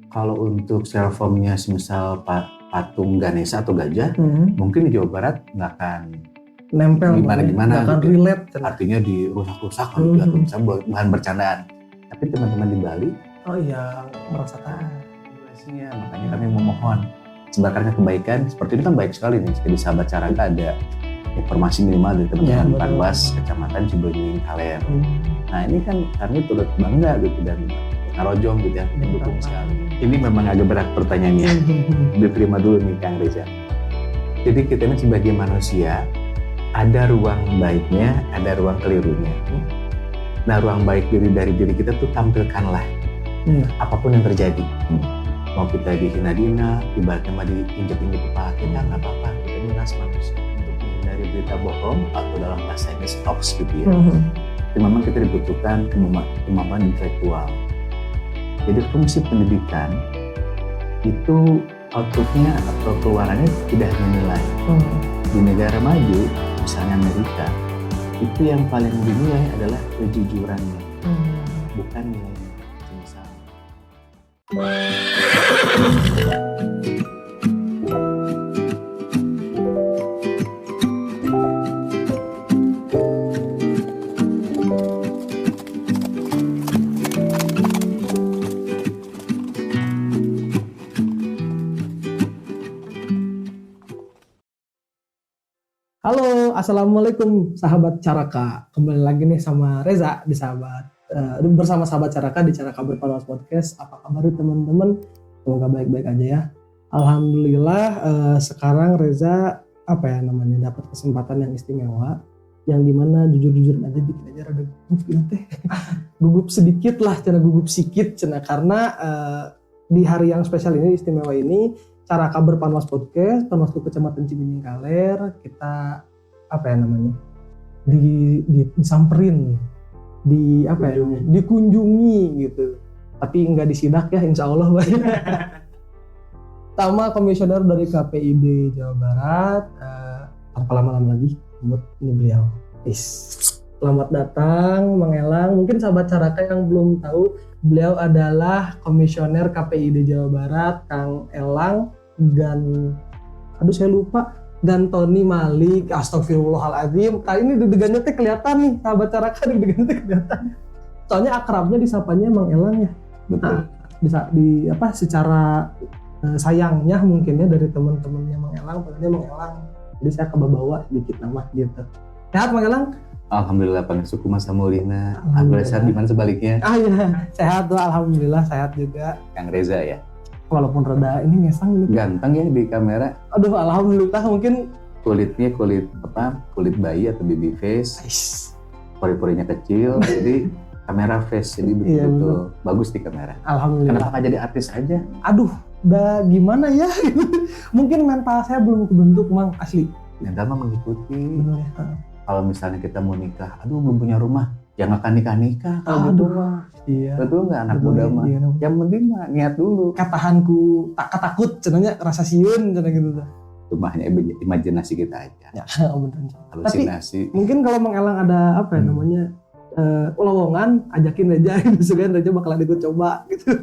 Kalau untuk share formnya semisal patung Ganesha atau gajah, mungkin di Jawa Barat nggak akan nempel gimana-gimana nggak akan gitu. relate. Artinya dirusak-rusak kalau jatuh misalnya bahan bercandaan. Tapi teman-teman di Bali merasakan situasinya, makanya kami memohon sebarkannya kebaikan. Seperti ini kan baik sekali nih. Jadi sahabat Caraka ada informasi minimal dari teman-teman Panwas Kecamatan Cibenying Kaler. Nah ini kan kami turut bangga gitu dan narojong gitu ya, mendukung sekali. Ini memang agak berat pertanyaannya. Diterima dulu nih Kang Reza. Jadi kita ini sebagai manusia ada ruang baiknya, ada ruang kelirunya. Nah ruang baik dari diri kita tuh tampilkanlah apapun yang terjadi. Mau kita dihina-hina, ibaratnya mau diinjek-injek kepala kita nggak apa-apa. Kita ini ras manusia untuk menghindari berita bohong atau dalam bahasa Inggris hoax gitu ya. Jadi memang kita dibutuhkan kemampuan intelektual. Jadi fungsi pendidikan itu outputnya atau keluarannya tidak hanya nilai. Di negara maju, misalnya Amerika, itu yang paling dinilai adalah kejujurannya, bukan nilainya. Halo, assalamualaikum sahabat Caraka. Kembali lagi nih sama Reza di bersama sahabat Caraka di Caraka Berpanwas Podcast. Apa kabar teman-teman? Semoga baik-baik aja ya. Alhamdulillah sekarang Reza dapat kesempatan yang istimewa, yang dimana jujur-jujur aja bikin aja rada gugup gitu teh. Gugup sedikit lah, gugup sikit karena di hari yang spesial ini, istimewa ini, Caraka Berpanwas Podcast, Panwaslu Kecamatan Cibenying Kaler, kita disamperin, dikunjungi gitu. Tapi nggak disidak ya, insya Allah. Sama komisioner dari KPID Jawa Barat, tanpa lama-lama lagi, ini beliau. Selamat datang, Mang Elang. Mungkin sahabat Caraka yang belum tahu, beliau adalah komisioner KPID Jawa Barat, Kang Elang Gantoni Malik. Astagfirullahaladzim. Kali ini deg-degannya teh kelihatan nih, sahabat Caraka, deg-degannya teh kelihatan. Soalnya akrabnya disapanya Mang Elang ya. Betul. Nah, secara sayangnya mungkin ya dari teman-temannya Mang Elang, pokoknya Mang Elang. Jadi saya kebawa sedikit nama gitu. Sehat Mang Elang? Alhamdulillah, Pak Suku Mas Samulina. Alhamdulillah sehat, gimana sebaliknya? Iya, sehat tuh, alhamdulillah sehat juga. Kang Reza ya? Walaupun rada ini ngesang gitu. Ganteng ya di kamera. Aduh, alhamdulillah mungkin. Kulitnya kulit bayi atau baby face. Pori-porinya kecil, jadi kamera face, jadi betul-betul bagus di kamera. Alhamdulillah. Kenapa nggak jadi artis aja? Aduh, udah gimana ya? Mungkin mental saya belum kebentuk, Mang, asli. Mental mah mengikuti. Benar ya. Kalau misalnya kita mau nikah, aduh belum punya rumah, jangan akan nikah kalau gitu mah. Iya. Betul nggak anak muda mah? Iya. Yang penting mah niat dulu. Katahanku tak takut, cenanya rasa siun, cenanya gitu. Cuma hanya imajinasi kita aja. Ya, benar. Halusinasi. Tapi mungkin kalau Mang Elang ada lowongan, ajakin aja gitu kan, Reja bakalan ikut coba gitu.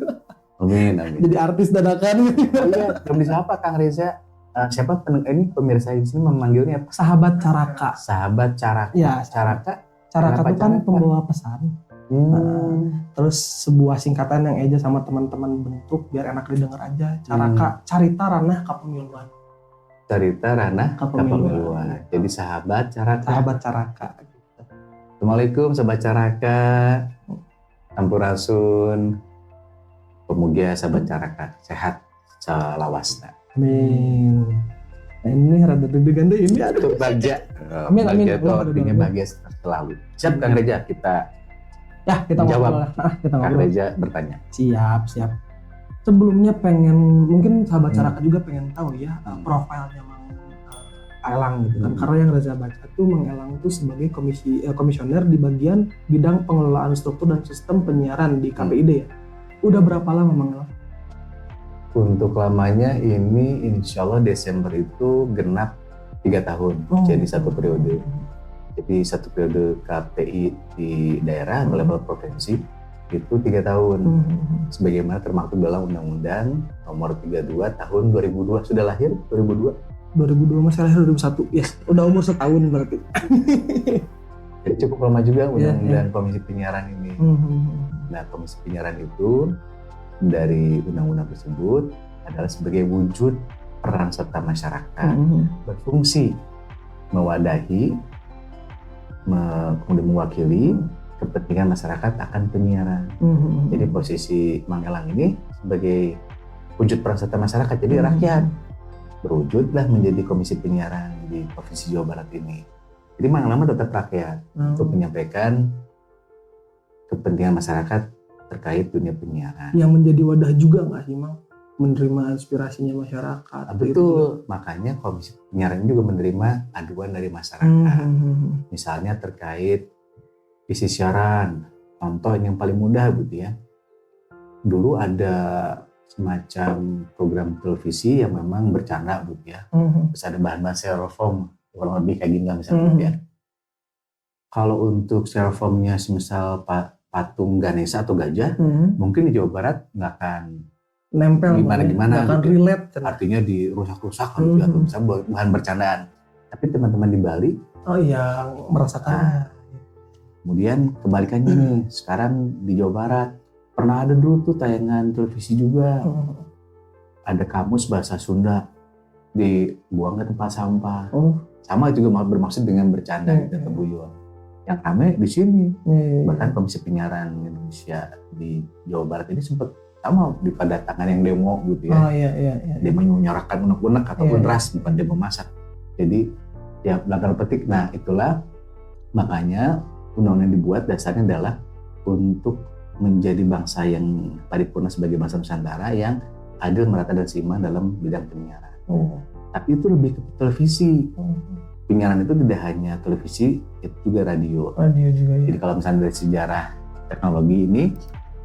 Amin. Jadi artis dadakan. Iya, belum disapa Kang Reza. Siapa ini pemirsa di sini memanggilnya apa? Sahabat Caraka. Sahabat Caraka. Ya, Caraka itu kan pembawa pesan. Terus sebuah singkatan yang Eja sama teman-teman bentuk biar enak didengar aja. Caraka, carita ranah kapemiluan. Carita ranah kapemiluan. Jadi sahabat Caraka. Sahabat Caraka. Assalamualaikum sahabat Caraka. Sampurasun. Pemugia sahabat Caraka sehat selawasna. Amin. Nah ini rada deg-degan deh ini. Aduh bahagia. Amin. Bahagia itu artinya bahagia selalu. Siap Kang Reza, kita jawab. Kang Reza bertanya. Siap. Sebelumnya mungkin sahabat Caraka juga pengen tahu ya profilnya Mang Elang gitu kan. Karena yang Reza baca tuh Mang Elang tuh sebagai komisioner di bagian bidang pengelolaan struktur dan sistem penyiaran di KPID ya. Udah berapa lama Mang Elang? Untuk lamanya ini insya Allah Desember itu genap 3 tahun, jadi satu periode. Jadi satu periode KPI di daerah level provinsi, itu 3 tahun. Sebagaimana termaktub dalam Undang-Undang Nomor 32 Tahun 2002. Sudah lahir 2002? 2002, masih lahir 2001. Yes, udah umur setahun berarti. Jadi cukup lama juga Undang-Undang Iya. Komisi Penyiaran ini. Nah, Komisi Penyiaran itu dari undang-undang tersebut adalah sebagai wujud peran serta masyarakat berfungsi mewadahi, kemudian mewakili kepentingan masyarakat akan penyiaran. Jadi posisi Mangelang ini sebagai wujud peran serta masyarakat, jadi rakyat berwujudlah menjadi Komisi Penyiaran di Provinsi Jawa Barat ini. Jadi Mangelang tetap rakyat untuk menyampaikan kepentingan masyarakat terkait dunia penyiaran. Yang menjadi wadah juga nggak sih, Mang? Menerima aspirasinya masyarakat. Betul, makanya Komisi Penyiaran juga menerima aduan dari masyarakat. Misalnya terkait isi siaran, contoh yang paling mudah gitu ya. Dulu ada semacam program televisi yang memang bercanda gitu ya. Terus ada bahan-bahan styrofoam, kurang lebih kayak gini misalnya ya. Kalau untuk styrofoamnya semisal patung Ganesha atau gajah, mungkin di Jawa Barat nggak akan nempel gimana-gimana, akan gitu. relate. Artinya dirusak-rusak atau bisa bahan bercandaan. Tapi teman-teman di Bali, merasakan. Kemudian kebalikannya nih, sekarang di Jawa Barat pernah ada dulu tuh tayangan televisi juga, ada kamus bahasa Sunda dibuang ke tempat sampah. Sama juga bermaksud dengan bercanda gitu, kebuyon. Yang rame di sini, bahkan Komisi Penyiaran Indonesia di Jawa Barat ini sempat sama pada tangan yang demo gitu ya. Demo menyuarakan unek-unek ataupun ras, bukan demo masak. Jadi ya belakang petik. Nah itulah makanya undang-undang dibuat dasarnya adalah untuk menjadi bangsa yang paripurna sebagai bangsa Nusantara yang adil, merata dan seimbang dalam bidang penyiaran. Tapi itu lebih ke televisi. Penyiaran itu tidak hanya televisi, itu juga radio. Radio juga ya. Jadi kalau misalnya dari sejarah teknologi ini,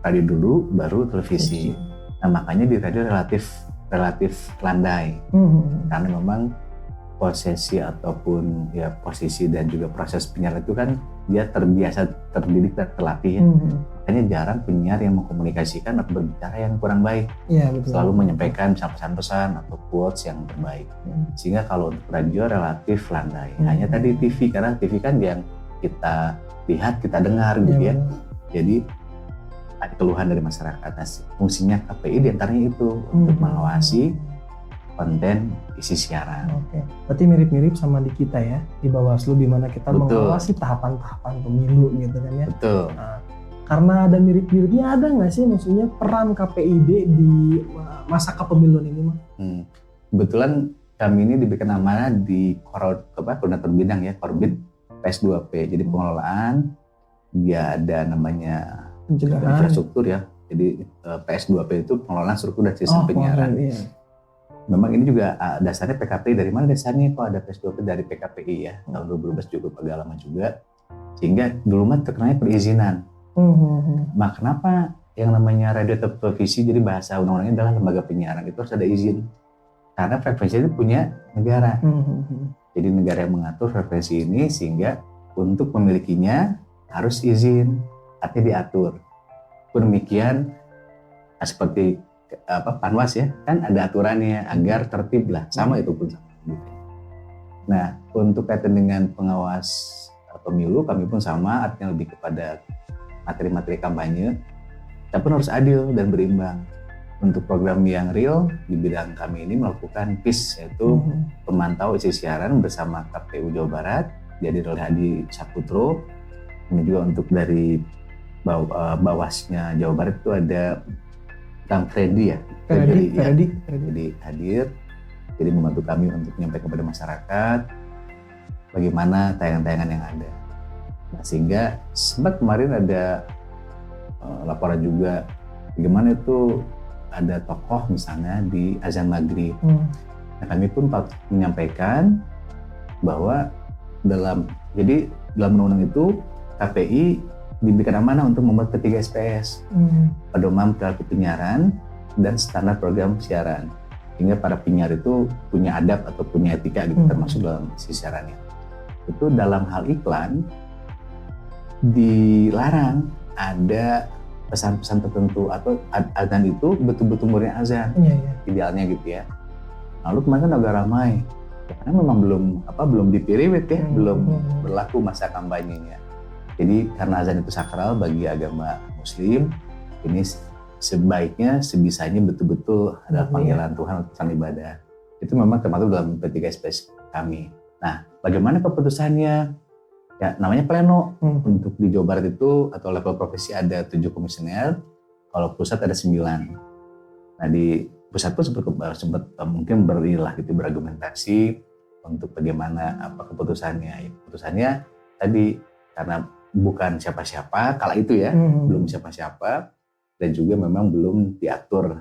radio dulu baru televisi. Nah makanya di radio relatif landai. Karena memang posisi ataupun ya posisi dan juga proses penyiaran itu kan dia terbiasa, terdidik dan terlatih. Makanya jarang penyiar yang mengkomunikasikan atau berbicara yang kurang baik. Betul. Selalu menyampaikan pesan-pesan atau quotes yang terbaik. Sehingga kalau untuk radio relatif landai. Hanya tadi TV, karena TV kan yang kita lihat, kita dengar gitu ya. Jadi ada keluhan dari masyarakat. Nah, fungsinya KPI diantaranya itu untuk mengawasi konten isi siaran. Berarti mirip-mirip sama di kita ya, di Bawaslu, di mana kita mengawasi tahapan-tahapan pemilu gitu kan ya. Betul. Nah, karena ada mirip-miripnya, ada nggak sih maksudnya peran KPID di masa kepemiluan ini, Mas? Kebetulan kami ini diberikan amanah di koordinator bidang ya, Korbit PS2P. Jadi pengelolaan, dia ada namanya pencegahan infrastruktur ya. Jadi PS2P itu pengelolaan struktur dan sistem penyiaran. Memang ini juga dasarnya PKPI. Dari mana dasarnya? Kok ada PS2P? Dari PKPI ya, tahun 2012 cukup agak lama juga. Sehingga dulu mah terkenanya perizinan. Nah kenapa yang namanya radio atau televisi, jadi bahasa undang-undangnya adalah lembaga penyiaran, itu harus ada izin. Karena frekuensi itu punya negara. Jadi negara yang mengatur frekuensi ini, sehingga untuk memilikinya harus izin, artinya diatur. Pun demikian seperti Panwas ya, kan ada aturannya agar tertib lah, sama itu pun sama. Nah untuk kaitan dengan pengawas pemilu, kami pun sama, artinya lebih kepada materi-materi kampanye, tapi harus adil dan berimbang. Untuk program yang real di bidang kami ini melakukan PIS, yaitu pemantau isi siaran bersama KPU Jawa Barat, jadi oleh Hadi Saputro. Ini juga untuk dari Bawasnya Jawa Barat itu ada Kang Freddy ya, jadi hadir, jadi membantu kami untuk menyampaikan kepada masyarakat bagaimana tayangan-tayangan yang ada. Nah, sehingga sempat kemarin ada laporan juga bagaimana itu ada tokoh misalnya di azan maghrib. Nah, kami pun menyampaikan bahwa dalam undang-undang itu KPI diberikan amanah untuk membuat ketiga SPS, pedoman perilaku penyiaran dan standar program siaran, hingga para penyiar itu punya adab atau punya etika gitu, termasuk dalam siarannya. Itu dalam hal iklan dilarang ada pesan-pesan tertentu atau azan itu betul-betul murni azan Iya, iya. idealnya gitu ya. Lalu kemarin kan agak ramai karena memang belum dipiriwit ya, belum berlaku masa kampanyenya. Jadi karena azan itu sakral bagi agama Muslim, ini sebaiknya sebisanya betul-betul ada panggilan Tuhan untuk ibadah. Itu memang termasuk dalam P3SPS kami. Nah, bagaimana keputusannya? Ya, namanya pleno. Untuk di Jawa Barat itu atau level provinsi ada 7 komisioner, kalau pusat ada 9. Nah, di pusat pun sempat mungkin berargumentasi untuk bagaimana keputusannya. Ya, keputusannya tadi karena bukan siapa-siapa kala itu ya, belum siapa-siapa dan juga memang belum diatur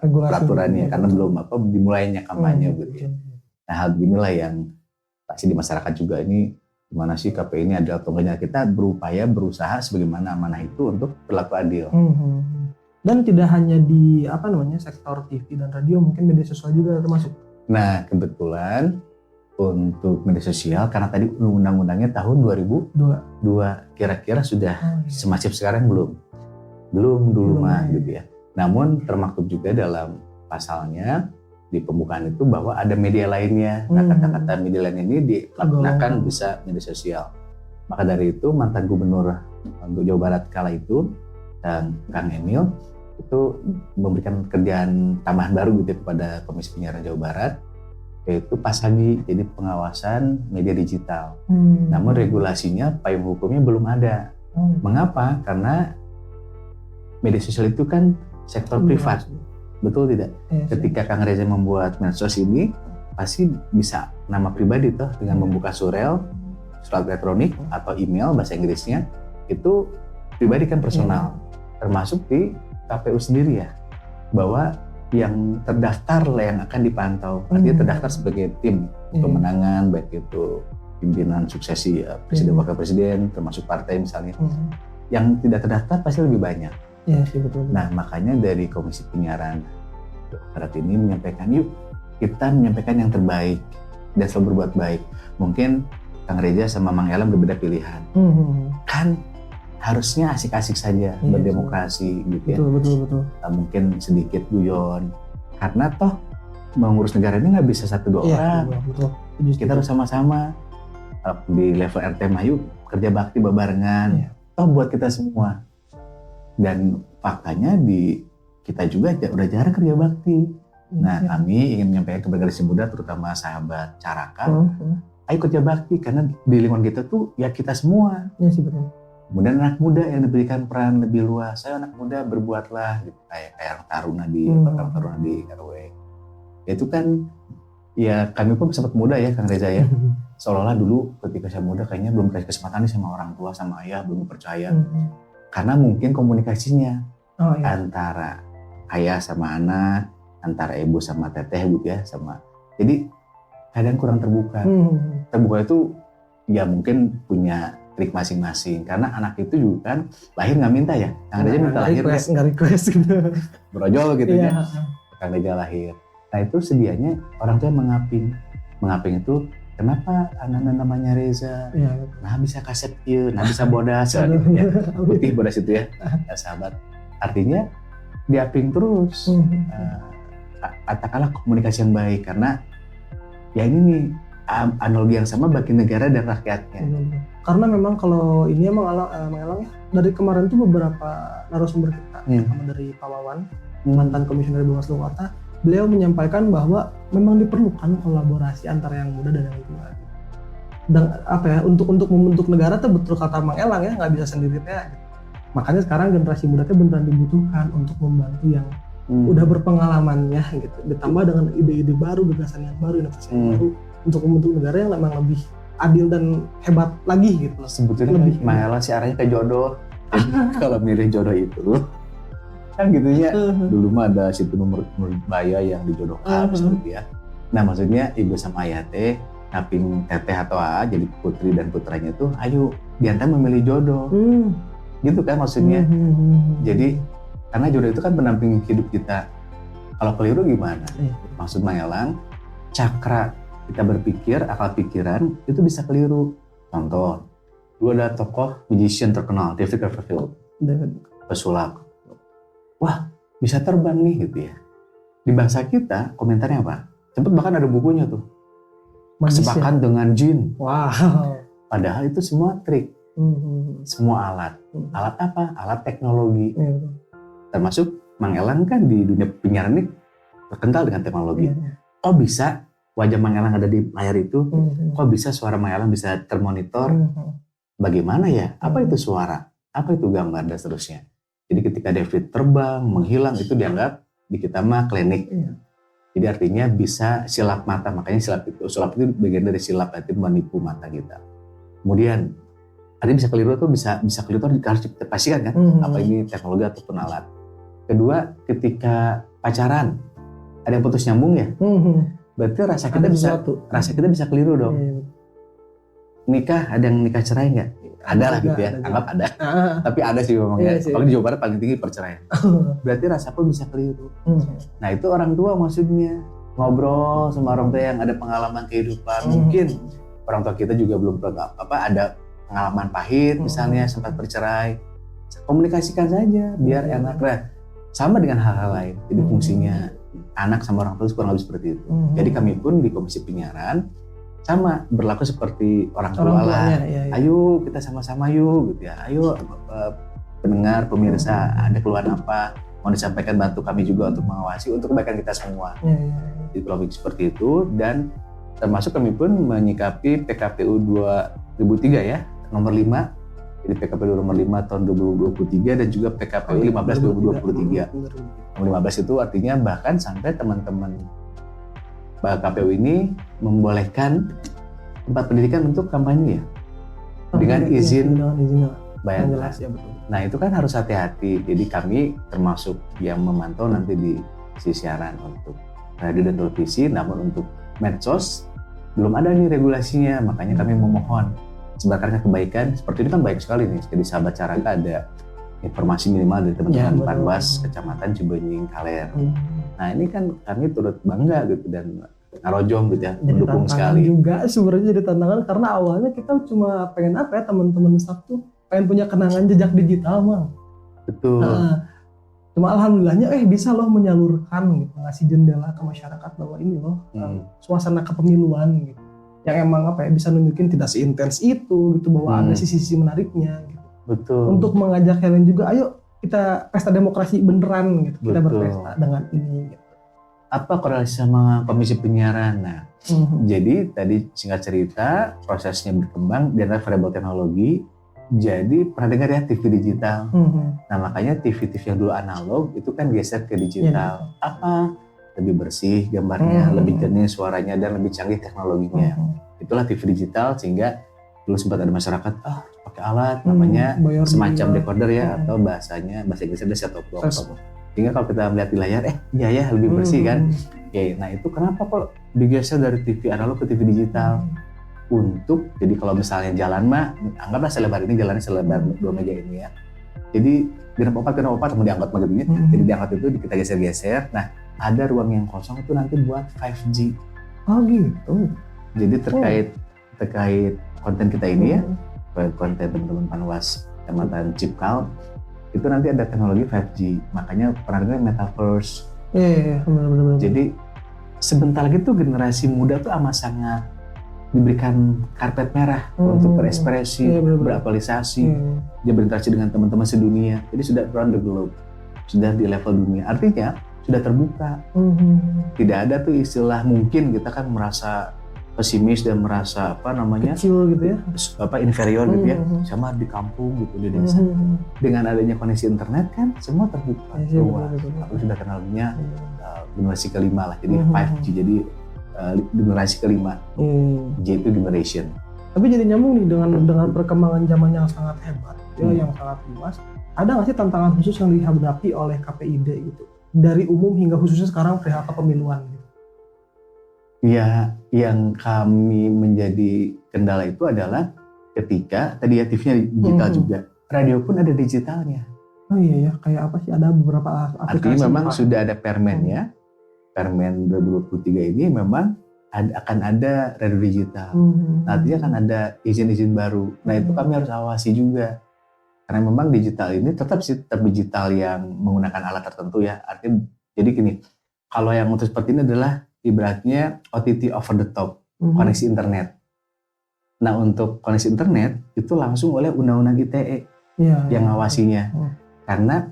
peraturannya karena belum dimulainya kampanye gitu ya. Nah, hal inilah yang pasti di masyarakat juga ini gimana sih KPI ini adalah tonggaknya, kita berusaha sebagaimana amanah itu untuk berlaku adil. Dan tidak hanya di sektor TV dan radio, mungkin media sosial juga termasuk. Nah, kebetulan untuk media sosial karena tadi undang-undangnya tahun 2002 kira-kira sudah semasif sekarang belum dulu mah gitu ya. Namun termaktub juga dalam pasalnya di pembukaan itu bahwa ada media lainnya. Nah, kata-kata media lain ini dilaksanakan bisa media sosial. Maka dari itu mantan gubernur untuk Jawa Barat kala itu dan Kang Emil itu memberikan kerjaan tambahan baru gitu kepada Komisi Penyiaran Jawa Barat, yaitu Pasagi, jadi pengawasan media digital. Namun regulasinya, payung hukumnya belum ada. Mengapa? Karena media sosial itu kan sektor privat. Betul tidak? Ketika Kang Reza membuat medsos ini, pasti bisa nama pribadi toh dengan membuka surat elektronik atau email bahasa Inggrisnya, itu pribadi kan personal. Termasuk di KPU sendiri ya, bahwa yang terdaftar lah yang akan dipantau. Artinya terdaftar sebagai tim pemenangan, baik itu pimpinan suksesi presiden wakil presiden, termasuk partai misalnya. Yang tidak terdaftar pasti lebih banyak. Iya sih, betul. Nah, makanya dari Komisi Penyiaran Barat ini menyampaikan, yuk kita menyampaikan yang terbaik dan selalu berbuat baik. Mungkin Kang Reza sama Mang Elam berbeda pilihan. Kan harusnya asik-asik saja berdemokrasi gitu ya. Betul. Mungkin sedikit guyon. Karena toh mengurus negara ini nggak bisa 1-2 orang. Betul. Kita harus sama-sama di level RT Mayu kerja bakti barengan. Toh buat kita semua. Dan faktanya di kita juga udah jarang kerja bakti. Nah, kami ingin menyampaikan kepada generasi muda, terutama sahabat Caraka, ayo kerja bakti karena di lingkungan kita tuh ya kita semua. Iya sih, betul. Kemudian anak muda yang diberikan peran lebih luas. Saya anak muda berbuatlah gitu, kayak taruna di taruna di RW. Itu kan ya kami pun sempat muda ya Kang Reza ya. Seolah-olah dulu ketika saya muda kayaknya belum dikasih kesempatan nih sama orang tua, sama ayah, belum percaya. Karena mungkin komunikasinya antara ayah sama anak, antara ibu sama teteh gitu ya, sama. Jadi kadang kurang terbuka. Terbuka itu ya mungkin punya trik masing-masing. Karena anak itu juga kan lahir nggak minta ya. Kang Reza minta lahir nggak request gitu. Brojol gitu ya. Kang Reza lahir. Nah itu sedianya orang tua mengaping. Mengaping itu kenapa anak-anak namanya Reza? Nah bisa kaset ya, nah bisa bodas ya. Putih bodas itu ya, ya sahabat. Artinya diaping terus. Katakanlah komunikasi yang baik karena ya ini nih analogi yang sama bagi negara dan rakyatnya. Karena memang kalau ini emang Elang ya, dari kemarin tuh beberapa narasumber kita, sama dari Pak Wawan, mantan komisioner Bawaslu Kota, beliau menyampaikan bahwa memang diperlukan kolaborasi antara yang muda dan yang tua. Dan untuk membentuk negara tuh betul kata Mang Elang ya, nggak bisa sendiri ya. Makanya sekarang generasi muda tuh beneran dibutuhkan untuk membantu yang udah berpengalamannya gitu. Ditambah dengan ide-ide baru, gagasan yang baru, inovasi yang baru untuk membentuk negara yang memang lebih adil dan hebat lagi gitu. Sebetulnya lebih Mang Elang sih arahnya ke jodoh. Kalau milih jodoh itu kan gitunya dulu mah ada situ nomor baya yang dijodohkan seperti ya. Nah maksudnya ibu sama ayah teh naping teteh atau jadi putri dan putranya tuh ayo diantar memilih jodoh gitu kan maksudnya. Jadi karena jodoh itu kan pendamping hidup kita. Kalau keliru gimana? Maksud Mang Elang cakra kita berpikir, akal pikiran itu bisa keliru. Contoh, dulu ada tokoh magician terkenal David Copperfield. pesulap. Wah, bisa terbang nih gitu ya. Di bahasa kita komentarnya apa? Sempat bahkan ada bukunya tuh. Kesepakan dengan jin. Wow. Padahal itu semua trik, semua alat. Alat apa? Alat teknologi. Termasuk Mang Elang kan di dunia penyiaran ini terkenal dengan teknologi. Kok bisa wajah Mang Elang ada di layar itu? Kok bisa suara Mang Elang bisa termonitor? Bagaimana ya? Apa itu suara? Apa itu gambar dan seterusnya? Jadi ketika David terbang, menghilang itu dianggap di kita mah klinik. Jadi artinya bisa silap mata, makanya sulap itu bagian dari silap, itu menipu mata kita. Kemudian ada bisa keliru tuh bisa keliru tuh harus kita pastikan kan apa ini teknologi ataupun alat. Kedua, ketika pacaran ada yang putus nyambung ya, berarti rasa kita bisa keliru dong. Nikah ada yang nikah cerai nggak? Ada lah gitu ya, anggap ada. Tapi ada sih memangnya. Kalau di Jawa Barat paling tinggi perceraian. Berarti rasa pun bisa keliru. Nah itu orang tua maksudnya ngobrol sama orang tua yang ada pengalaman kehidupan. Mungkin orang tua kita juga belum ada pengalaman pahit misalnya sempat bercerai. Komunikasikan saja biar enak. Nah, sama dengan hal-hal lain. Jadi fungsinya anak sama orang tua kurang lebih seperti itu. Jadi kami pun di Komisi Penyiaran sama berlaku seperti orang tua lah. Ayo kita sama-sama yuk gitu ya. Ayo pendengar, pemirsa, ada keluhan apa mau disampaikan, bantu kami juga untuk mengawasi untuk kebaikan kita semua. Jadi kurang lebih seperti itu. Dan termasuk kami pun menyikapi PKPU 2003 ya, nomor 5. Jadi PKPU nomor 5 tahun 2023 dan juga PKPU 15 2023. Nomor 15 itu artinya bahkan sampai teman-teman KPU ini membolehkan tempat pendidikan untuk kampanye ya, dengan izin bayar. Nah itu kan harus hati-hati. Jadi kami termasuk yang memantau nanti di siaran untuk radio dan televisi, namun untuk medsos belum ada nih regulasinya. Makanya kami memohon sebarkannya kebaikan seperti ini kan baik sekali nih. Jadi sahabat Caraka ada informasi minimal dari teman-teman Panwas Kecamatan Cibenying Kaler. Nah ini kan kami turut bangga gitu dan ngarojong gitu ya, mendukung sekali. Juga sebenarnya jadi tantangan karena awalnya kita cuma pengen apa ya, teman-teman staff tuh pengen punya kenangan jejak digital Mang. Betul. Cuma alhamdulillahnya bisa loh menyalurkan gitu, ngasih jendela ke masyarakat bahwa ini loh suasana kepemiluan gitu. Yang emang apa ya bisa nunjukin tidak seintens itu gitu, bahwa ada sisi-sisi menariknya gitu. Betul. Untuk mengajak kalian juga, ayo kita pesta demokrasi beneran gitu. Kita berpesta dengan ini gitu. Apa korelasi sama Komisi Penyiaran? Nah, jadi tadi singkat cerita prosesnya berkembang di antara variabel teknologi. Jadi pernah dengar ya TV digital. Nah makanya TV yang dulu analog itu kan geser ke digital. Apa? Lebih bersih gambarnya, lebih jernih suaranya dan lebih canggih teknologinya. Itulah TV digital, sehingga dulu sempat ada masyarakat pakai alat namanya semacam decoder ya, atau bahasa Inggrisnya ada set-top box. Sehingga kalau kita melihat di layar, iya ya lebih bersih kan. Oke, nah itu kenapa kok digeser dari TV analog ke TV digital? Untuk, jadi kalau misalnya jalan mah, anggaplah selebar ini, jalannya selebar 2 meja ini ya. Jadi genap opat mau diangkat begini, jadi diangkat itu kita geser-geser. Nah ada ruang yang kosong itu nanti buat 5G. Oh gitu. Jadi terkait konten kita ini ya, konten teman-teman Panwas Kecamatan Cipkal, itu nanti ada teknologi 5G, makanya pernah dengar metaverse. Iya, benar. Jadi sebentar lagi tuh generasi muda tuh amat sangat diberikan karpet merah untuk berekspresi, beraplikasi, dia berinteraksi dengan teman-teman sedunia. Jadi sudah around the globe, sudah di level dunia. Artinya sudah terbuka. Tidak ada tuh istilah, mungkin kita kan merasa pesimis dan merasa kecil gitu ya, inferior gitu ya, sama di kampung gitu, di desa. Dengan adanya koneksi internet kan semua terbuka. Aku sudah kenalnya generasi kelima lah, jadi 5G, jadi generasi kelima, J itu generation. Tapi jadi nyambung nih dengan perkembangan zaman yang sangat hebat, yang sangat luas. Ada nggak sih tantangan khusus yang dihadapi oleh KPID gitu, dari umum hingga khususnya sekarang perihal kepemiluan? Gitu? Ya, yang kami menjadi kendala itu adalah ketika tadi ya TV-nya digital juga, radio pun ada digitalnya. Oh iya ya, kayak apa sih, ada beberapa aplikasi. Artinya memang sudah ada permennya. Permen 2023 ini memang akan ada radio digital. Nantinya akan ada izin-izin baru. Nah itu kami harus awasi juga. Karena memang digital ini tetap digital yang menggunakan alat tertentu ya. Artinya jadi gini, kalau yang untuk seperti ini adalah ibaratnya OTT over the top, koneksi internet. Nah untuk koneksi internet itu langsung oleh Undang-Undang ITE yang ngawasinya. Karena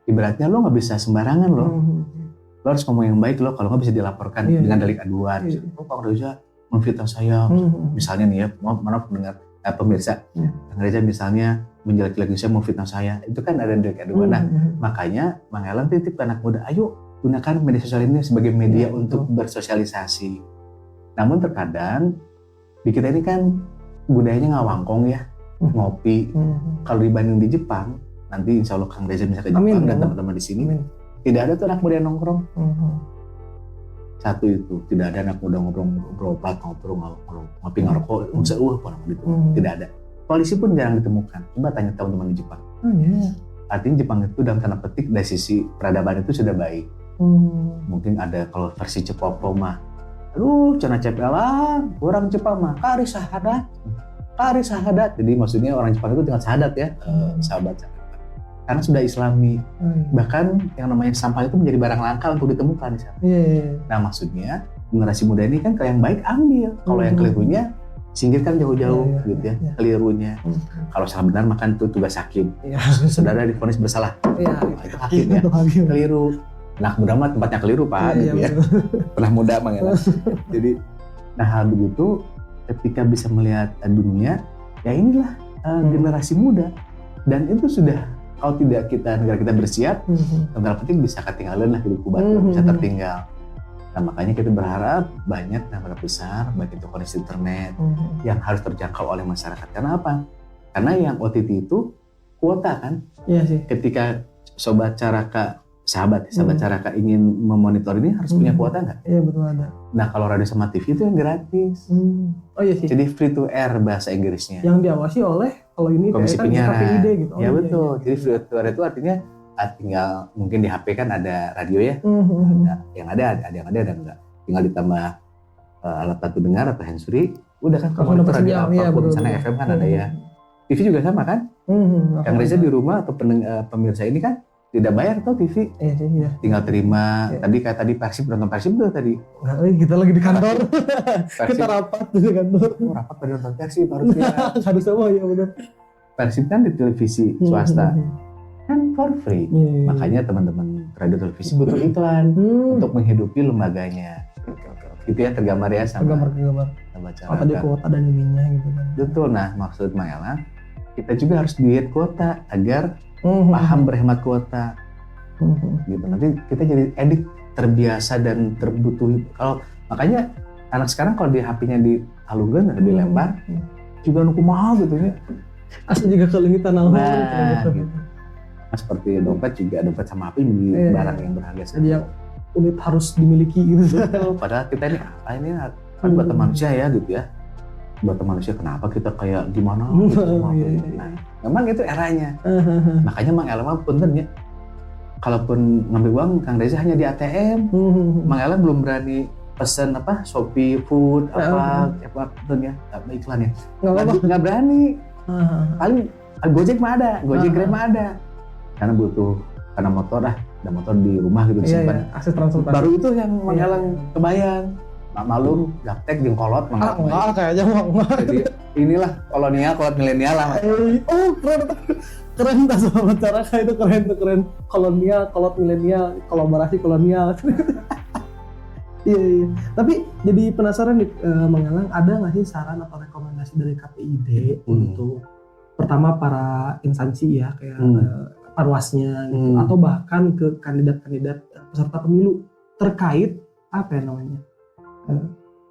ibaratnya lo nggak bisa sembarangan lo. Lo harus ngomong yang baik lo, kalau nggak bisa dilaporkan dengan delik aduan. Oh Kang Reza memfitnah saya, misalnya nih ya, maaf mendengar pemirsa, Kang Reza misalnya menjelek-jelekin saya, memfitnah saya, itu kan ada delik aduan. Nah makanya Mang Elang titip ke anak muda, ayo gunakan media sosial ini sebagai media untuk bersosialisasi. Namun terkadang di kita ini kan budayanya ngawangkong ya, ngopi. Kalau dibanding di Jepang, nanti insya Allah Kang Reza bisa ke Jepang dan teman-teman di sini, tidak ada tuh anak muda yang nongkrong. Satu itu, tidak ada anak muda ngobrol-ngobrol, ngopi ngerokok, gitu. Tidak ada. Polisi pun jarang ditemukan. Coba tanya teman-teman di Jepang. Artinya Jepang itu dalam tanda petik dari sisi peradaban itu sudah baik. Mungkin ada kalau versi Cepopo mah, aduh cina cepelang, orang Jepang mah kari sahadat. Jadi maksudnya orang Jepang itu dengan sahadat ya, sahabat. Karena sudah Islami. Bahkan yang namanya sampah itu menjadi barang langka untuk ditemukan di sana. Nah maksudnya generasi muda ini kan kalau yang baik ambil, kalau yang kelirunya singkirkan jauh-jauh gitu ya, kelirunya. Kalau salah benar makan itu tugas hakim. Saudara divonis bersalah. Itu hakim ya. Keliru. Nah muda mah tempatnya keliru Pak gitu ya. Pernah muda Mang Elang. Jadi nah hal begitu ketika bisa melihat dunia, ya inilah generasi muda. Dan itu sudah, kalau tidak negara kita bersiap, tanda petik bisa ketinggalan lah hidup batu, bisa tertinggal. Nah makanya kita berharap banyak negara besar, baik itu koneksi internet yang harus terjangkau oleh masyarakat. Karena apa? Karena yang OTT itu kuota kan. Iya sih. Ketika Sobat Caraka, sahabat Caraka ingin memonitor ini harus punya kuota nggak? Iya betul ada. Nah kalau radio sama TV itu yang gratis. Oh iya sih. Jadi free to air bahasa Inggrisnya. Yang diawasi oleh kalau ini Komisi kan Penyiaran. KPID gitu. Ya betul. Jadi free to air itu artinya tinggal mungkin di HP kan ada radio ya. Ada yang ada dan enggak. Tinggal ditambah alat bantu dengar atau handsfree. Udah kan kalau itu radio apapun misalnya FM kan ada ya. TV juga sama kan? Kang Reza di rumah atau pemirsa ini kan tidak bayar tuh TV. Iya. Tinggal terima. Tadi Persib nonton Persib tuh tadi. Kita lagi di kantor. Kita rapat di kantor. Rapat pada nonton Persib harusnya. Harus sama ya benar. Persib kan di televisi swasta. Kan for free. Makanya teman-teman radio televisi butuh iklan untuk menghidupi lembaganya. Itu ya tergambar ya sama gambar. Tadi kuota dan ininya gitu kan. Betul. Nah maksud Mang Elang, kita juga harus diet kuota agar paham berhemat kuota. Gitu. Nanti kita jadi edik terbiasa dan terbutuhi. Kalau makanya anak sekarang kalau di HP-nya dialungkan lebih lebar, juga nuku mahal gitu ya. Asal juga kelingitan gitu. Nah, seperti dompet juga, dompet sama HP menjadi barang yang berharga. Jadi yang unit harus dimiliki gitu. Padahal kita ini kan buatan manusia ya gitu ya. Buatan manusia kenapa kita kayak gimana? Gitu, nah, memang itu eranya. Makanya Mang Elang punten ya. Kalaupun ngambil uang Kang Reza hanya di ATM. Mang Elang belum berani pesen Shopee Food apa ya, iklan ya. Nggak berani. Paling Gojek mah ada, Gojek Grab mah ada. Karena motor ada motor di rumah gitu disimpan. Akses transportasi. Baru itu yang Mang Elang kebayang. Malum, gaptek, jengkolot, enggak kayaknya enggak. Jadi inilah kolot milenial lah. Oh keren tas sama Caraka itu keren. Kolot milenial, kolaborasi kolonial. Iya. Tapi jadi penasaran nih Mang Elang, ada nggak sih saran atau rekomendasi dari KPID untuk pertama para instansi ya kayak Panwasnya gitu, atau bahkan ke kandidat-kandidat peserta pemilu terkait apa ya namanya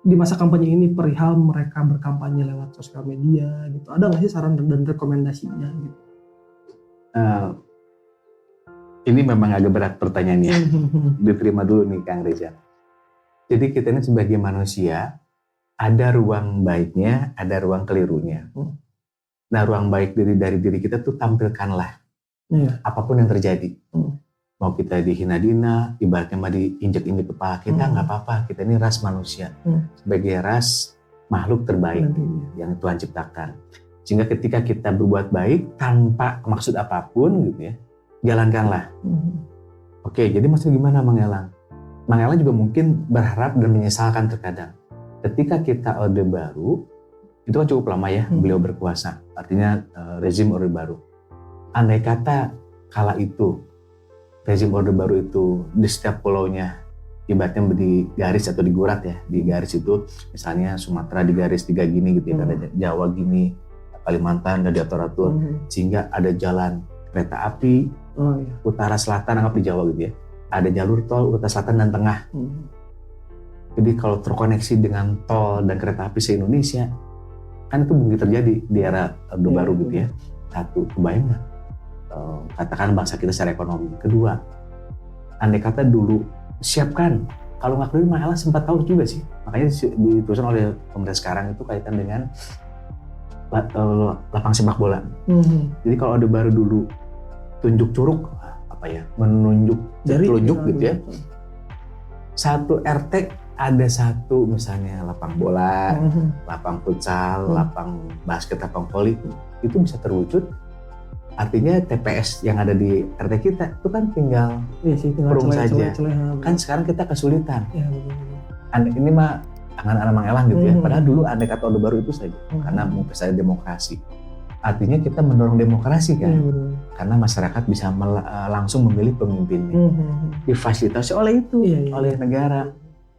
di masa kampanye ini perihal mereka berkampanye lewat sosial media gitu, ada nggak sih saran dan rekomendasinya gitu? Ini memang agak berat pertanyaannya. Diterima dulu nih Kang Reza. Jadi kita ini sebagai manusia ada ruang baiknya, ada ruang kelirunya. Nah ruang baik dari diri kita tuh tampilkanlah. Apapun yang terjadi, mau kita dihina-dina, ibaratnya mah diinjek-injek kepala kita, nggak apa-apa. Kita ini ras manusia, sebagai ras makhluk terbaik yang Tuhan ciptakan. Sehingga ketika kita berbuat baik tanpa maksud apapun gitu ya, jalankanlah. Oke, jadi maksudnya gimana Mang Elang? Mang Elang juga mungkin berharap dan menyesalkan terkadang. Ketika kita Orde Baru, itu kan cukup lama ya beliau berkuasa. Artinya rezim Orde Baru. Andai kata kala itu, rezim Orde Baru itu di setiap pulaunya ibaratnya di garis atau digurat ya, di garis itu misalnya Sumatera di garis 3 gini gitu ya, ada Jawa gini, Kalimantan ada diatur-atur, sehingga ada jalan kereta api utara selatan anggap di Jawa gitu ya, ada jalur tol utara selatan dan tengah. Jadi kalau terkoneksi dengan tol dan kereta api se-Indonesia, kan itu mungkin terjadi di era Orde Baru gitu ya. Satu, kebayang nggak? Katakan bangsa kita secara ekonomi. Kedua, andai kata dulu siapkan, kalau nggak keliru malah sempat tahu juga sih, makanya dituliskan oleh pemerintah sekarang itu kaitan dengan lapang sepak bola. Jadi kalau Orde Baru dulu tunjuk curug, apa ya, menunjuk telunjuk gitu ya, satu RT ada satu misalnya lapang bola, lapang futsal, lapang basket, lapang voli, itu bisa terwujud. Artinya TPS yang ada di RT kita itu kan tinggal perung saja. Kan sekarang kita kesulitan. Ini mah angan-angan Mang Elang gitu ya. Padahal dulu andai kata Orde Baru itu saja. Karena mau saya demokrasi. Artinya kita mendorong demokrasi kan. Karena masyarakat bisa langsung memilih pemimpinnya. Difasilitasi oleh itu, oleh negara.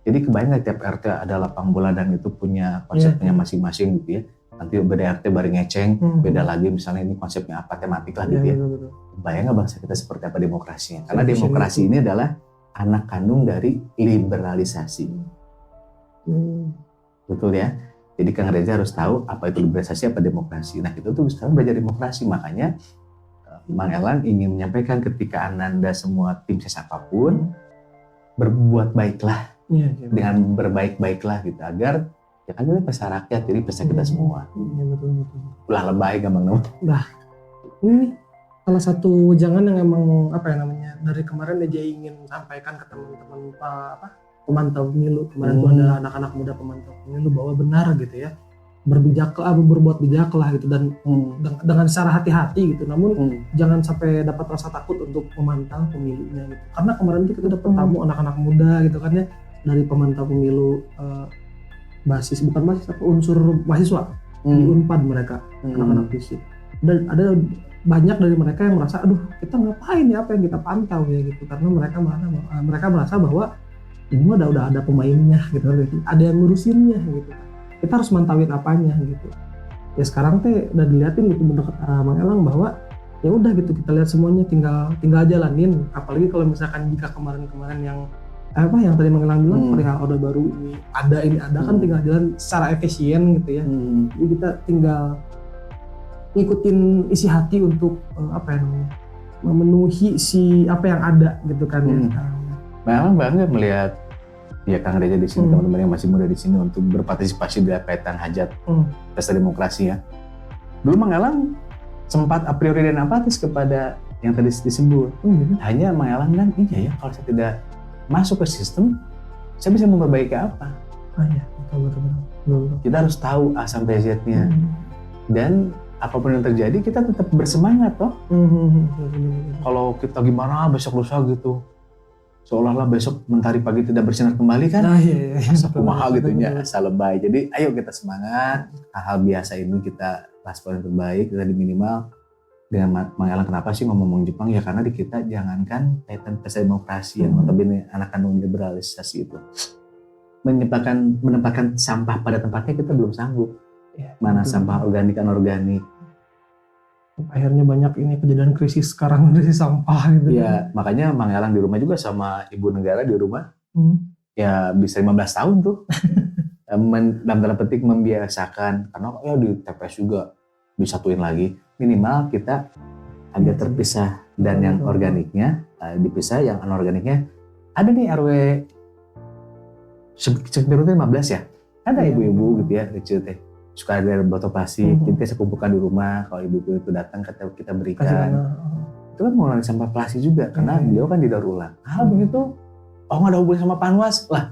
Jadi kebayang tiap RT ada lapang bola dan itu punya konsepnya masing-masing gitu ya. Nanti beda RT baru ngeceng, beda lagi misalnya ini konsepnya apa, tematik lah gitu ya. Bayang nggak bangsa kita seperti apa demokrasinya? Karena demokrasi ini adalah anak kandung dari liberalisasi. Betul ya? Jadi Kang Reza harus tahu apa itu liberalisasi, apa demokrasi. Nah kita tuh sekarang belajar demokrasi, makanya Mang Elang ingin menyampaikan ketika Ananda semua tim ses apapun, berbuat baiklah, dengan berbaik-baiklah gitu, agar ya kan ini pesan rakyat, jadi pesan kita semua. Betul. Ulah lebay gampang nemu. Nah, ini salah satu jangan yang emang apa ya namanya, dari kemarin aja ingin sampaikan ke teman-teman pemantau pemilu. Kemarin tuh ada anak-anak muda pemantau pemilu bahwa benar gitu ya, berbuat bijaklah gitu, dan dengan secara hati-hati gitu. Namun jangan sampai dapat rasa takut untuk memantau pemilunya gitu. Karena kemarin itu kita dapat tamu anak-anak muda gitu kan ya, dari pemantau pemilu bukan basis apa, unsur mahasiswa di Unpad mereka, anak-anak fisik. Dan ada banyak dari mereka yang merasa, aduh kita ngapain ya apa yang kita pantau ya gitu, karena mereka merasa bahwa ini mah udah ada pemainnya gitu, ada yang ngurusinnya gitu. Kita harus mantauin apanya gitu. Ya sekarang teh udah diliatin gitu menurut Mang Elang bahwa ya udah gitu, kita lihat semuanya, tinggal jalanin. Apalagi kalau misalkan jika kemarin-kemarin yang tadi Mang Elang bilang perihal Orde Baru ini ada kan tinggal jalan secara efisien gitu ya. Jadi kita tinggal ngikutin isi hati untuk memenuhi si apa yang ada gitu kan ya. Memang bangga melihat ya Kang Reza di sini, teman-teman yang masih muda di sini untuk berpartisipasi dalam kaitan hajat pesta demokrasi ya. Dulu Mang Elang sempat a priori dan apatis kepada yang tadi disebut. Hanya Mang Elang kan, iya ya kalau saya tidak masuk ke sistem, saya bisa memperbaiki apa? Betul. Kita harus tahu A sampai Z-nya. Dan apapun yang terjadi, kita tetap bersemangat toh. Kalau kita gimana besok lusa gitu, seolah-olah besok mentari pagi tidak bersinar kembali kan? Asa kumaha gitu nya, asa lebay. Jadi ayo kita semangat, hal-hal biasa ini kita respon yang terbaik, kita di minimal. Dengan Mang Elang kenapa sih ngomong Jepang? Ya karena di kita jangankan kaitan pesta demokrasi yang notabene anak kandung liberalisasi itu menempatkan sampah pada tempatnya kita belum sanggup. Mana sampah organik anorganik. Akhirnya banyak ini kejadian krisis sekarang dari sampah gitu. Iya, makanya Mang Elang di rumah juga sama ibu negara di rumah. Ya bisa 15 tahun tuh. Dalam tanda petik membiasakan, karena ya di TPS juga disatuin lagi. Minimal kita agak terpisah, dan yang organiknya dipisah, yang anorganiknya ada nih RW sekitar 15 ya. Ada ibu-ibu gitu ya, kecil teh. Suka ada botol plastik, kita kumpulkan di rumah, kalau ibu-ibu itu datang kita berikan. Itu kan mengurangi sampah plastik juga, karena beliau kan didaur ulang. Hal begitu, nggak ada hubungan sama Panwas lah.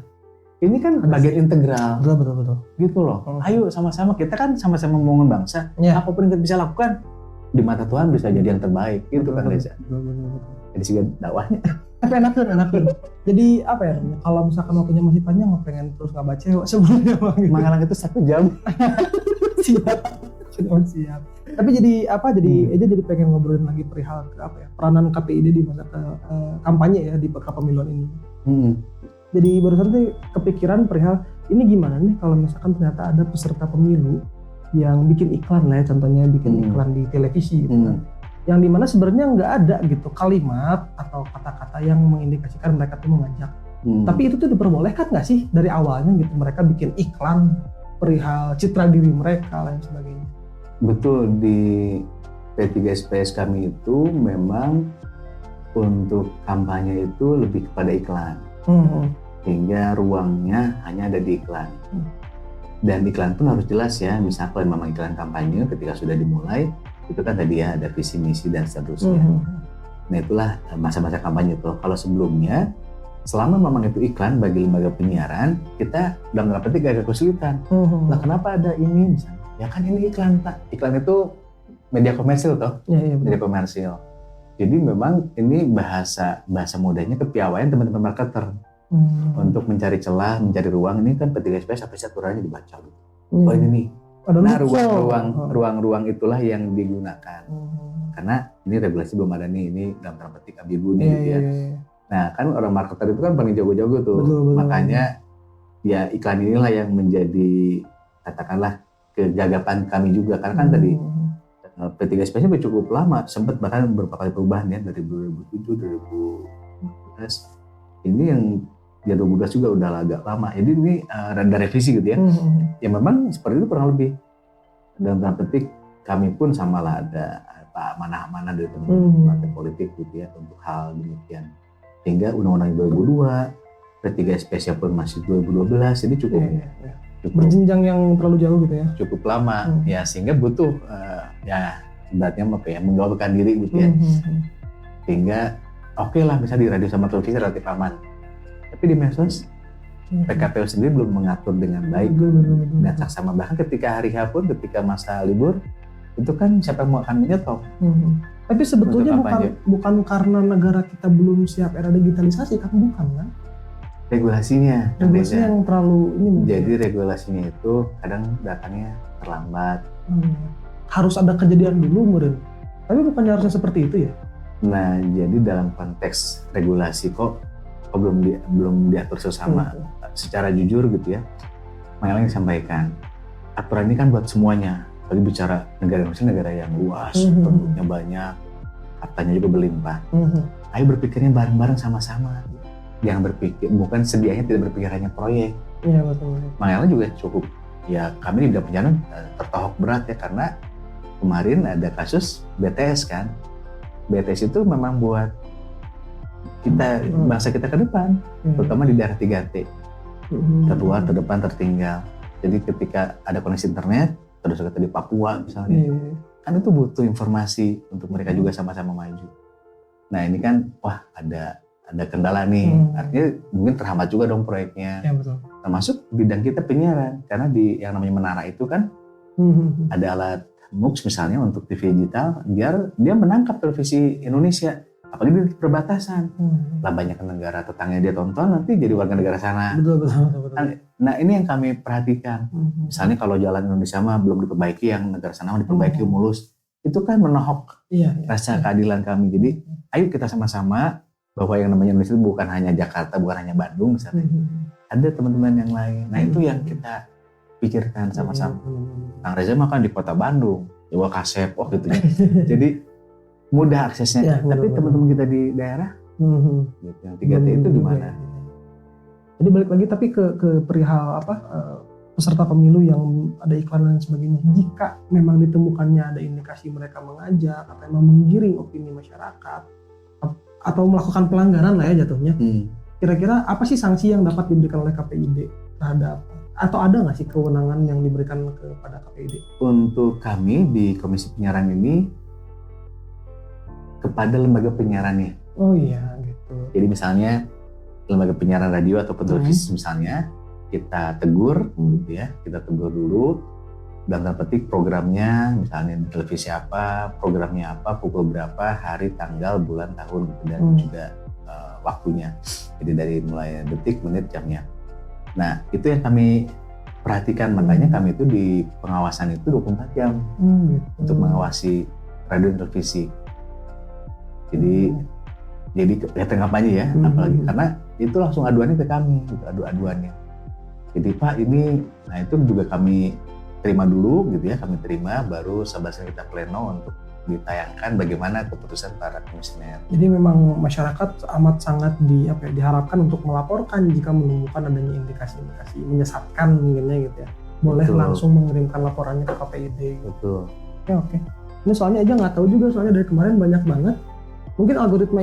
Ini kan Ada bagian integral Betul. gitu loh. Ayo sama-sama, kita kan sama-sama membangun bangsa. Ya. Apapun yang kita bisa lakukan di mata Tuhan bisa jadi yang terbaik gitu kan Reza. Betul. Jadi juga dakwahnya. Tapi enakan. Jadi apa ya? Kalau misalkan waktunya masih panjang, nggak pengen terus nggak baca sebenarnya. Mangalang itu 1 jam. Siap. Tapi jadi apa? Jadi Eja jadi pengen ngobrolin lagi perihal peranan KPID di masa kampanye ya di kepemiluan ini. Jadi barusan tuh kepikiran perihal ini gimana nih kalau misalkan ternyata ada peserta pemilu yang bikin iklan lah ya, contohnya bikin iklan di televisi gitu kan. Yang dimana sebenarnya nggak ada gitu kalimat atau kata-kata yang mengindikasikan mereka tuh mengajak. Tapi itu tuh diperbolehkan nggak sih dari awalnya gitu mereka bikin iklan perihal citra diri mereka lain sebagainya. Betul, di P3SPS kami itu memang untuk kampanye itu lebih kepada iklan. Sehingga ruangnya hanya ada di iklan. Dan iklan pun harus jelas ya, misalnya kalau memang iklan kampanye ketika sudah dimulai, itu kan tadi ya ada visi, misi, dan seterusnya. Nah itulah masa-masa kampanye tuh. Kalau sebelumnya, selama memang itu iklan bagi lembaga penyiaran, kita dalam tanda petik agak kesulitan. Nah kenapa ada ini misalnya? Ya kan ini iklan Pak. Iklan itu media komersil toh, media komersil. Jadi memang ini bahasa mudahnya kepiawaian teman-teman marketer. Untuk mencari celah, mencari ruang, ini kan P3SPS sampai aturannya dibaca gitu. Oh ini nih. Nah ruang-ruang itulah yang digunakan. Karena ini regulasi belum ada nih, ini dalam tanda petik ambigu nih gitu ya. Nah kan orang marketer itu kan paling jago-jago tuh. Betul. Makanya ya iklan inilah yang menjadi katakanlah kegagapan kami juga. Karena kan tadi P3SPS cukup lama, sempat bahkan beberapa kali perubahan ya dari 2007, 2012. Ini yang ya 2012 juga udah agak lama. Jadi ini ada revisi gitu ya. Ya memang seperti itu kurang lebih. Dalam tanda petik kami pun sama lah ada mana dari teman-teman partai politik gitu ya untuk hal demikian. Hingga undang-undang 2002, P3SPS pun masih 2012, jadi cukup berjenjang yang terlalu jauh gitu ya. Cukup lama ya, sehingga butuh ya ibaratnya apa ya, menggaulkan diri gitu ya. Sehingga oke lah bisa di radio sama televisi relatif aman. Tapi di medsos PKPU sendiri belum mengatur dengan baik dan saksama. Bahkan ketika hari H pun, ketika masa libur itu kan siapa yang mau akan menyetop. Tapi sebetulnya bukan karena negara kita belum siap era digitalisasi kan, bukan kan? Regulasinya yang terlalu ini. Jadi regulasinya itu kadang datangnya terlambat. Harus ada kejadian dulu mungkin. Tapi bukannya harusnya seperti itu ya? Nah, jadi dalam konteks regulasi kok belum diatur sesama secara jujur gitu ya. Makanya yang disampaikan, aturan ini kan buat semuanya. Tadi bicara negara Indonesia, negara yang luas, penduduknya banyak, hartanya juga berlimpah. Ayo berpikirnya bareng-bareng sama-sama. Jangan berpikir, bukan sedianya tidak berpikir hanya proyek. Iya betul. Makanya juga cukup, ya kami di bidang penyiaran tertohok berat ya, karena kemarin ada kasus BTS kan. BTS itu memang buat kita, bangsa kita ke depan, terutama di daerah 3T. Terluar, terdepan, tertinggal. Jadi ketika ada koneksi internet, terus kata di Papua misalnya, kan itu butuh informasi untuk mereka juga sama-sama maju. Nah ini kan, wah ada kendala nih, artinya mungkin terhambat juga dong proyeknya. Ya, betul. Termasuk bidang kita penyiaran, karena di yang namanya menara itu kan ada alat MUX misalnya untuk TV digital, biar dia menangkap televisi Indonesia, apalagi di perbatasan. Lah banyak negara tetangga dia tonton, nanti jadi warga negara sana. Betul. Nah ini yang kami perhatikan. Misalnya kalau jalan Indonesia mah belum diperbaiki, yang negara sana mah diperbaiki mulus, itu kan menohok rasa keadilan kami. Jadi ayo kita sama-sama bahwa yang namanya Indonesia itu bukan hanya Jakarta, bukan hanya Bandung misalnya. Ada teman-teman yang lain. Nah itu yang kita pikirkan sama-sama. Kang Reza mah kan di kota Bandung, Jawa Kasep, gitu ya. Jadi mudah aksesnya. Tapi teman-teman kita di daerah, gitu, yang 3T itu gimana? Jadi balik lagi tapi ke perihal peserta pemilu yang ada iklan dan sebagainya. Jika memang ditemukannya ada indikasi mereka mengajak atau memang menggiring opini masyarakat atau melakukan pelanggaran lah ya jatuhnya. Kira-kira apa sih sanksi yang dapat diberikan oleh KPID terhadap, atau ada nggak sih kewenangan yang diberikan kepada KPID? Untuk kami di Komisi Penyiaran ini kepada lembaga penyiarannya. Oh iya gitu. Jadi misalnya lembaga penyiaran radio atau televisi misalnya, kita tegur, gitu ya, kita tegur dulu, dalam tanda petik programnya, misalnya di televisi apa, programnya apa, pukul berapa, hari, tanggal, bulan, tahun, gitu, dan juga waktunya. Jadi dari mulai detik, menit, jamnya. Nah, itu yang kami perhatikan, makanya kami itu di pengawasan itu 24 jam untuk mengawasi radio dan televisi. Jadi ya tengah aja ya, apalagi karena itu langsung aduannya ke kami, gitu, aduannya. Jadi Pak ini, nah itu juga kami terima dulu gitu ya, kami terima, baru sebaliknya kita pleno untuk ditayangkan bagaimana keputusan para komisioner. Jadi memang masyarakat amat sangat diharapkan untuk melaporkan jika menemukan adanya indikasi-indikasi menyesatkan mungkinnya gitu ya. Boleh Betul. Langsung mengirimkan laporannya ke KPID. Betul. Oke. Ini soalnya aja nggak tahu juga, soalnya dari kemarin banyak banget. Mungkin algoritma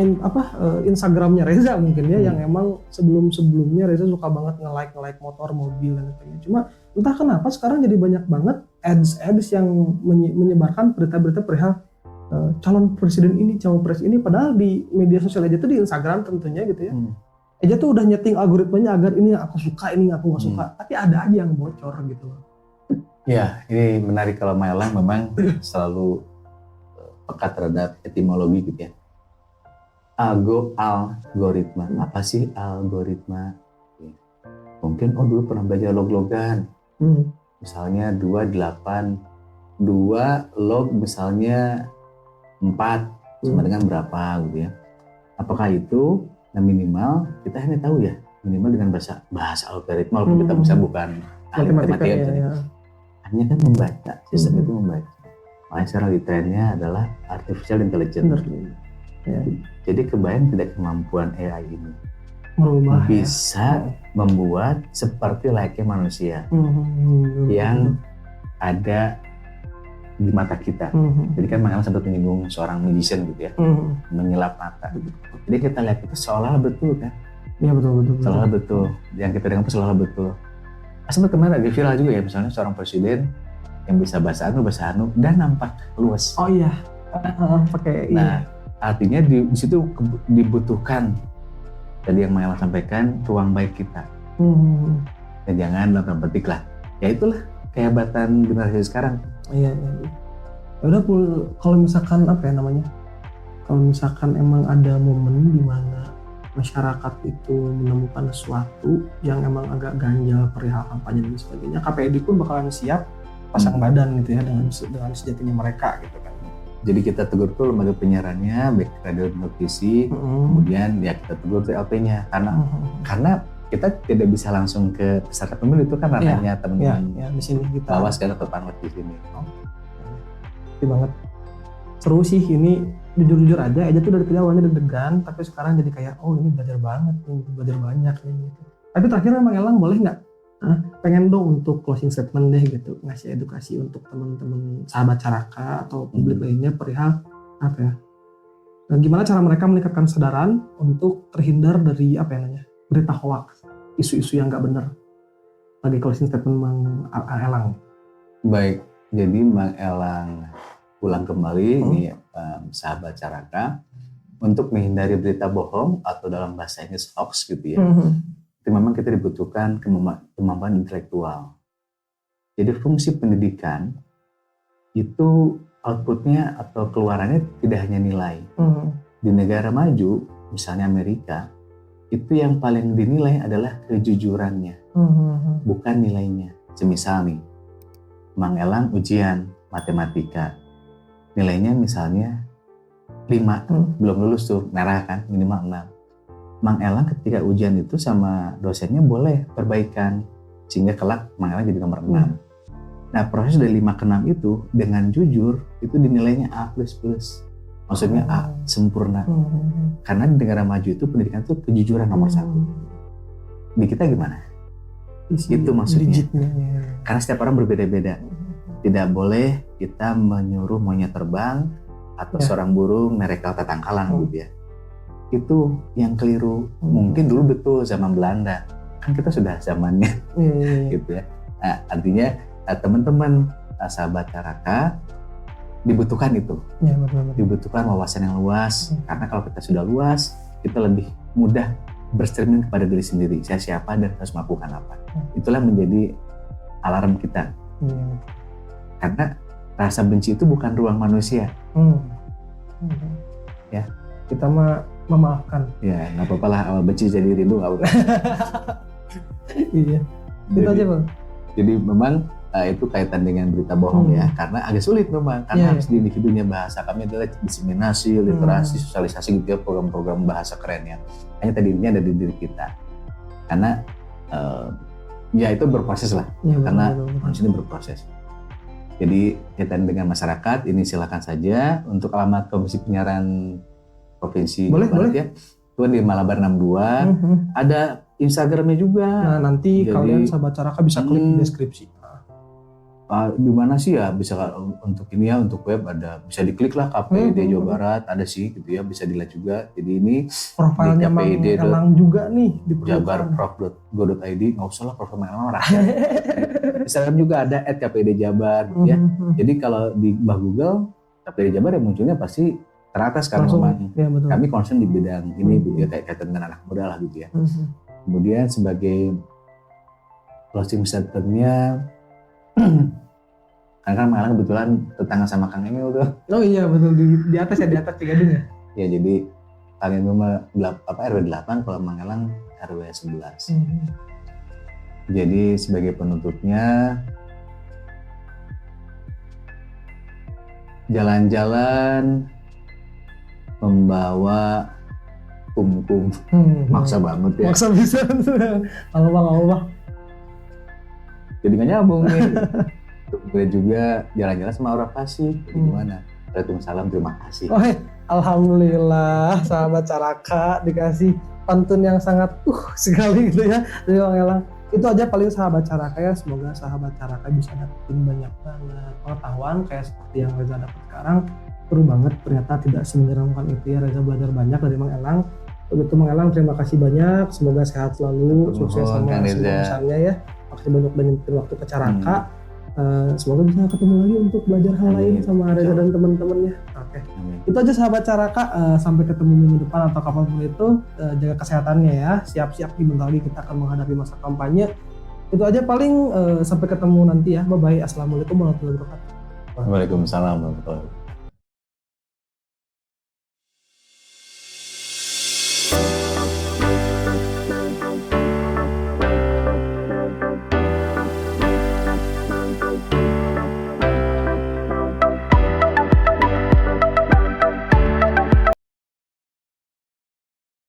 Instagramnya Reza mungkin ya, yang emang sebelumnya Reza suka banget nge-like motor, mobil dan sebagainya. Cuma entah kenapa sekarang jadi banyak banget ads yang menyebarkan berita-berita perihal calon presiden ini, cawapres ini, padahal di media sosial aja tuh, di Instagram tentunya gitu ya. Aja tuh udah nyeting algoritmanya agar ini yang aku suka, ini yang aku nggak suka, tapi ada aja yang bocor gitu loh. Ya, ini menarik kalau Maelang memang selalu peka terhadap etimologi gitu ya. Algoritma, apa sih algoritma? Mungkin dulu pernah belajar log-logan. Misalnya 28, 2 log misalnya 4 sama dengan berapa gitu ya. Apakah itu? Nah minimal kita hanya tahu ya, minimal dengan bahasa algoritma, walaupun kita bisa bukan ahli matematika ya. Hanya kan membaca, sistem itu membaca. Makanya sekarang di trennya adalah artificial intelligence. Ya. Jadi kebayang tidak kemampuan AI ini merubah bisa membuat seperti layaknya manusia yang ada di mata kita. Jadi kan Maelang sempat menyinggung seorang magician gitu ya, menyelap mata. Jadi kita lihat itu seolah betul kan? Iya betul. Seolah betul. Yang kita dengar itu seolah betul. Sempat kemarin lagi viral juga ya, misalnya seorang presiden yang bisa bahasa anu dan nampak luas. Oh iya. Pakai. Nah, artinya di situ dibutuhkan tadi yang Maelang sampaikan, ruang baik kita. Dan jangan dalam petik lah. Ya itulah kehebatan generasi sekarang. Iya. Udah kalau misalkan kalau misalkan emang ada momen di mana masyarakat itu menemukan sesuatu yang emang agak ganjal perihal kampanye dan sebagainya, KPID pun bakalan siap pasang badan gitu ya dengan sejatinya mereka gitu kan. Jadi kita tegur tuh lembaga penyiarannya, baik radio dan televisi, kemudian ya kita tegur TLP-nya karena kita tidak bisa langsung ke peserta pemilu, itu kan ranahnya teman-teman di sini kita Bawas dan atau Panwat di sini. Itu banget seru sih ini, jujur aja tuh dari awalnya deg-degan, tapi sekarang jadi kayak ini belajar banget nih, belajar banyak nih gitu. Tapi terakhir emang Elang boleh nggak pengen dong untuk closing statement deh gitu, ngasih edukasi untuk teman-teman sahabat Caraka atau publik lainnya perihal gimana cara mereka meningkatkan kesadaran untuk terhindar dari berita hoax, isu-isu yang nggak benar. Lagi closing statement Mang Elang. Baik, jadi Mang Elang ulang kembali ini sahabat Caraka untuk menghindari berita bohong atau dalam bahasa Inggris hoax gitu ya. Itu memang kita dibutuhkan kemampuan intelektual. Jadi fungsi pendidikan itu outputnya atau keluarannya tidak hanya nilai. Di negara maju, misalnya Amerika, itu yang paling dinilai adalah kejujurannya, bukan nilainya. Semisal nih, Mang Elang ujian matematika, nilainya misalnya 5, belum lulus tuh, merah kan, minimal 6. Mang Elang ketika ujian itu sama dosennya boleh perbaikan, sehingga kelak Mang Elang jadi nomor 6. Nah proses dari 5 ke 6 itu dengan jujur, itu dinilainya A++. Maksudnya A, sempurna. Karena di negara maju itu pendidikan itu kejujuran nomor 1. Di kita gimana? Itu maksudnya. Karena setiap orang berbeda-beda. Tidak boleh kita menyuruh monyet terbang atau seorang burung mereka tatangkalan gitu ya. Itu yang keliru. Mungkin dulu betul zaman Belanda. Kan kita sudah zamannya gitu ya. Nah, artinya teman-teman sahabat Caraka dibutuhkan itu, dibutuhkan wawasan yang luas, karena kalau kita sudah luas, kita lebih mudah bercermin kepada diri sendiri, saya siapa dan harus melakukan apa. Itulah menjadi alarm kita. Karena rasa benci itu bukan ruang manusia. Ya. Kita mah memaafkan. Ya, nggak apa-apa lah, awal benci jadi rindu nggak apa-apa. Iya. Itu aja Bang. Jadi memang itu kaitan dengan berita bohong ya, karena agak sulit memang, karena harus di individunya. Bahasa kami adalah diseminasi, literasi, sosialisasi gitu ya, program-program bahasa keren ya. Hanya tadi ini ada di diri kita. Karena ya itu berproses lah, karena manusia ini berproses. Jadi kaitan dengan masyarakat ini silakan saja untuk alamat Komisi Penyiaran Provinsi Jawa Barat ya. Itu di Malabar 62. Ada Instagramnya juga. Nah nanti kalian sahabat Caraka bisa klik di deskripsi. Di mana sih ya, bisa untuk ini ya, untuk web ada, bisa diklik lah KPID Jawa Barat, ada sih gitu ya, bisa dilihat juga. Jadi ini profilnya Mang Elang juga nih di jabarprof.go.id, nggak usah lah profil Mang Elang rakyat. Instagram juga ada @kpid_jabar gitu ya. Jadi kalau di Google KPID Jabar yang munculnya pasti teratas, karena memang kami concern di bidang ini gitu ya, kaitan dengan anak muda lah gitu ya. Kemudian sebagai closing statement-nya, karena Malang kebetulan tetangga sama Kang Emil tuh. Oh iya betul, di atas ya, di atas Cigadung ya. Ya jadi Kang Emil RW 8, kalau Mangelang RW 11. Jadi sebagai penutupnya, jalan-jalan membawa kum-kum. Maksa banget ya. Maksa bisa. Allah. Jadi nggak nyambung nih. Kemudian juga jalan-jalan sama orang fasik. Gimana? Waalaikumsalam, terima kasih. Oh, alhamdulillah sahabat Caraka dikasih pantun yang sangat sekali gitu ya dari Bang Elang. Itu aja paling sahabat Caraka ya. Semoga sahabat Caraka bisa dapetin banyak banget pengetahuan kayak seperti yang Reza dapat sekarang. Seru banget, ternyata tidak semenyeramkan itu ya. Reza belajar banyak dari Bang Elang. Begitu Bang Elang, terima kasih banyak. Semoga sehat selalu, sukses sama besarnya ya. Makasih banyak waktu ke Caraka. Semoga bisa ketemu lagi untuk belajar hal lain sama Reza dan teman-temannya. Oke. Itu aja sahabat Caraka. Sampai ketemu minggu depan atau kapanpun itu. Jaga kesehatannya ya. Siap-siap bentar lagi kita akan menghadapi masa kampanye. Itu aja paling. Sampai ketemu nanti ya. Bye bye. Assalamualaikum warahmatullahi wabarakatuh. Waalaikumsalam warahmatullahi wabarakatuh.